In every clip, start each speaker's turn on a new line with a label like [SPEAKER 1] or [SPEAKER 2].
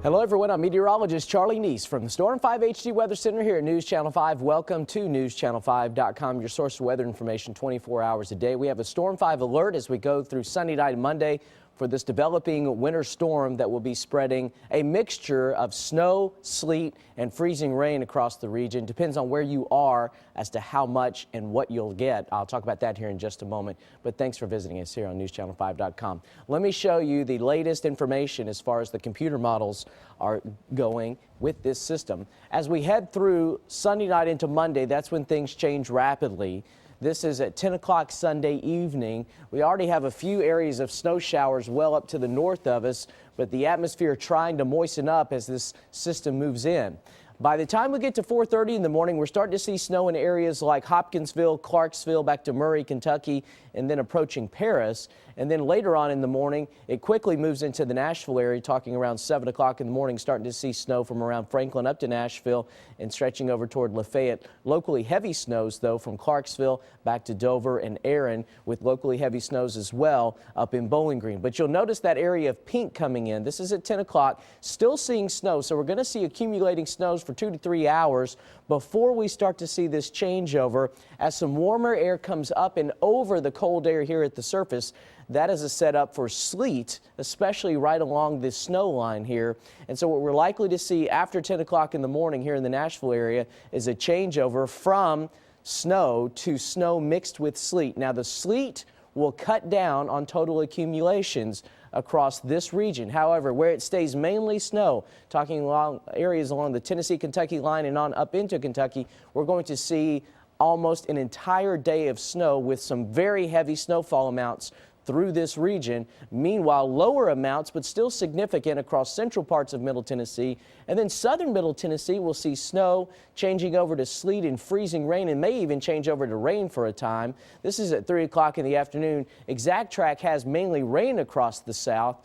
[SPEAKER 1] Hello everyone, I'm meteorologist Charlie Neese from the Storm 5 HD Weather Center here at News Channel 5. Welcome to newschannel5.com, your source of weather information 24 hours a day. We have a Storm 5 alert as we go through Sunday night and Monday for this developing winter storm that will be spreading a mixture of snow, sleet, and freezing rain across the region. Depends on where you are as to how much and what you'll get. I'll talk about that here in just a moment, but thanks for visiting us here on newschannel5.com. Let me show you the latest information as far as the computer models are going with this system. As we head through Sunday night into Monday, that's when things change rapidly. This is at 10 o'clock Sunday evening. We already have a few areas of snow showers well up to the north of us, but the atmosphere trying to moisten up as this system moves in. By the time we get to 4:30 in the morning, we're starting to see snow in areas like Hopkinsville, Clarksville, back to Murray, Kentucky, and then approaching Paris. And then later on in the morning, it quickly moves into the Nashville area, talking around 7 o'clock in the morning, starting to see snow from around Franklin up to Nashville and stretching over toward Lafayette. Locally heavy snows, though, from Clarksville back to Dover and Erin, with locally heavy snows as well up in Bowling Green. But you'll notice that area of pink coming in. This is at 10 o'clock, still seeing snow. So we're going to see accumulating snows for 2 to 3 hours before we start to see this changeover as some warmer air comes up and over the cold air here at the surface. That is a setup for sleet, especially right along this snow line here. And so what we're likely to see after 10 o'clock in the morning here in the Nashville area is a changeover from snow to snow mixed with sleet. Now the sleet will cut down on total accumulations across this region. However, where it stays mainly snow, talking along areas along the Tennessee-Kentucky line and on up into Kentucky, we're going to see almost an entire day of snow with some very heavy snowfall amounts through this region. Meanwhile, lower amounts, but still significant across central parts of Middle Tennessee. And then southern Middle Tennessee will see snow changing over to sleet and freezing rain, and may even change over to rain for a time. This is at 3 o'clock in the afternoon. Exact Track has mainly rain across the south.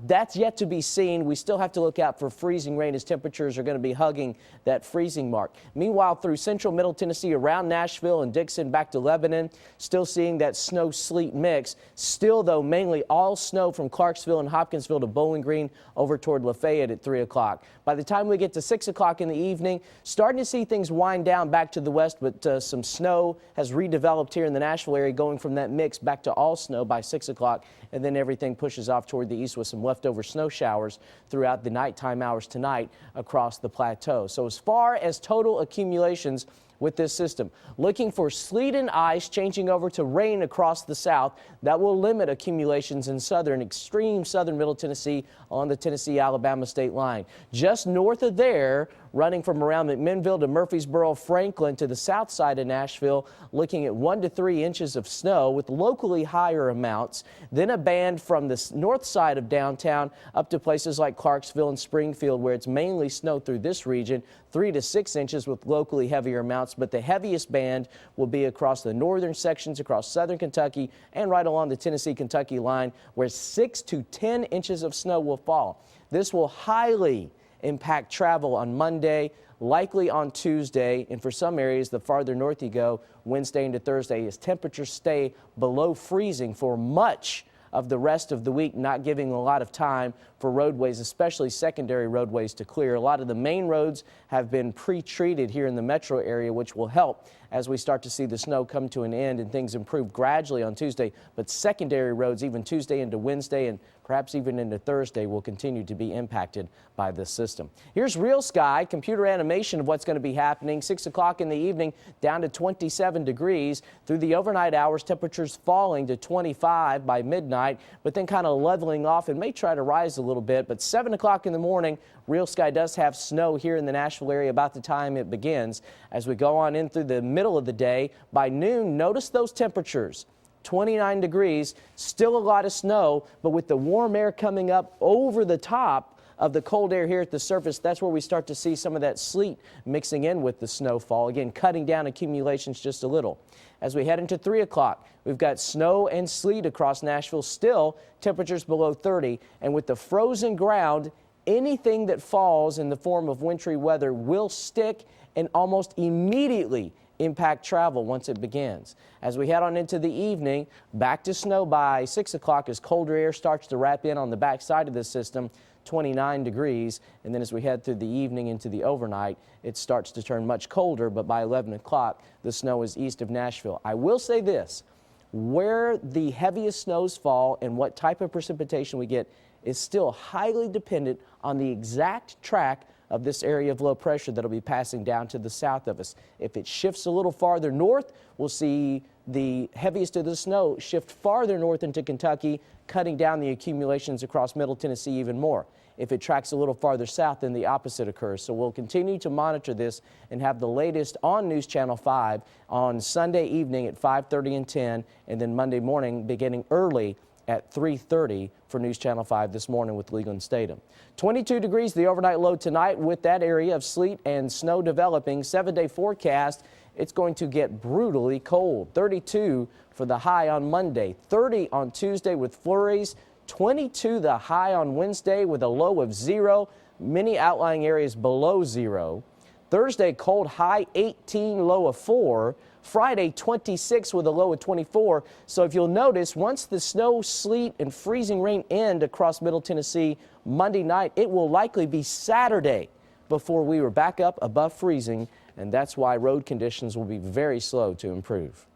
[SPEAKER 1] That's yet to be seen. We still have to look out for freezing rain as temperatures are going to be hugging that freezing mark. Meanwhile, through central Middle Tennessee around Nashville and Dixon back to Lebanon, still seeing that snow sleet mix. Still, though, mainly all snow from Clarksville and Hopkinsville to Bowling Green over toward Lafayette at 3 o'clock. By the time we get to 6 o'clock in the evening, starting to see things wind down back to the west, but some snow has redeveloped here in the Nashville area, going from that mix back to all snow by 6 o'clock, and then everything pushes off toward the east with some leftover snow showers throughout the nighttime hours tonight across the plateau. So as far as total accumulations with this system, looking for sleet and ice changing over to rain across the south. That will limit accumulations in extreme southern Middle Tennessee on the Tennessee-Alabama state line. Just north of there, running from around McMinnville to Murfreesboro, Franklin to the south side of Nashville, looking at 1 to 3 inches of snow with locally higher amounts. Then a band from the north side of downtown up to places like Clarksville and Springfield, where it's mainly snow through this region, 3 to 6 inches with locally heavier amounts. But the heaviest band will be across the northern sections, across southern Kentucky, and right along the Tennessee-Kentucky line, where 6 to 10 inches of snow will fall. This will highly impact travel on Monday, likely on Tuesday, and for some areas, the farther north you go, Wednesday into Thursday, as temperatures stay below freezing for much of the rest of the week, not giving a lot of time for roadways, especially secondary roadways, to clear. A lot of the main roads have been pre-treated here in the metro area, which will help as we start to see the snow come to an end and things improve gradually on Tuesday. But secondary roads, even Tuesday into Wednesday and perhaps even into Thursday, will continue to be impacted by this system. Here's real sky, computer animation of what's going to be happening. 6 o'clock in the evening, down to 27 degrees. Through the overnight hours, temperatures falling to 25 by midnight, but then kind of leveling off and may try to rise a little bit. But 7 o'clock in the morning, real sky does have snow here in the Nashville area about the time it begins. As we go on in through the middle of the day, by noon, notice those temperatures. 29 degrees, still a lot of snow, but with the warm air coming up over the top of the cold air here at the surface, that's where we start to see some of that sleet mixing in with the snowfall, again cutting down accumulations just a little. As we head into 3 o'clock, we've got snow and sleet across Nashville, still temperatures below 30, and with the frozen ground, anything that falls in the form of wintry weather will stick and almost immediately impact travel once it begins. As we head on into the evening, back to snow by 6 o'clock as colder air starts to wrap in on the backside of this system, 29 degrees. And then as we head through the evening into the overnight, it starts to turn much colder, but by 11 o'clock, the snow is east of Nashville. I will say this, where the heaviest snows fall and what type of precipitation we get is still highly dependent on the exact track of this area of low pressure that will be passing down to the south of us. If it shifts a little farther north, we'll see the heaviest of the snow shift farther north into Kentucky, cutting down the accumulations across Middle Tennessee even more. If it tracks a little farther south, then the opposite occurs. So we'll continue to monitor this and have the latest on News Channel 5 on Sunday evening at 5:30 and 10, and then Monday morning beginning early at 3:30 for News Channel 5 this morning with Leland Statham. 22 degrees the overnight low tonight with that area of sleet and snow developing. 7-day forecast, it's going to get brutally cold. 32 for the high on Monday, 30 on Tuesday with flurries, 22 the high on Wednesday with a low of 0, many outlying areas below 0. Thursday, cold, high 18, low of 4. Friday, 26 with a low of 24. So if you'll notice, once the snow, sleet, and freezing rain end across Middle Tennessee Monday night, it will likely be Saturday before we are back up above freezing, and that's why road conditions will be very slow to improve.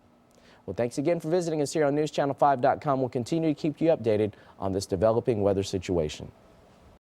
[SPEAKER 1] Well, thanks again for visiting us here on NewsChannel5.com. We'll continue to keep you updated on this developing weather situation.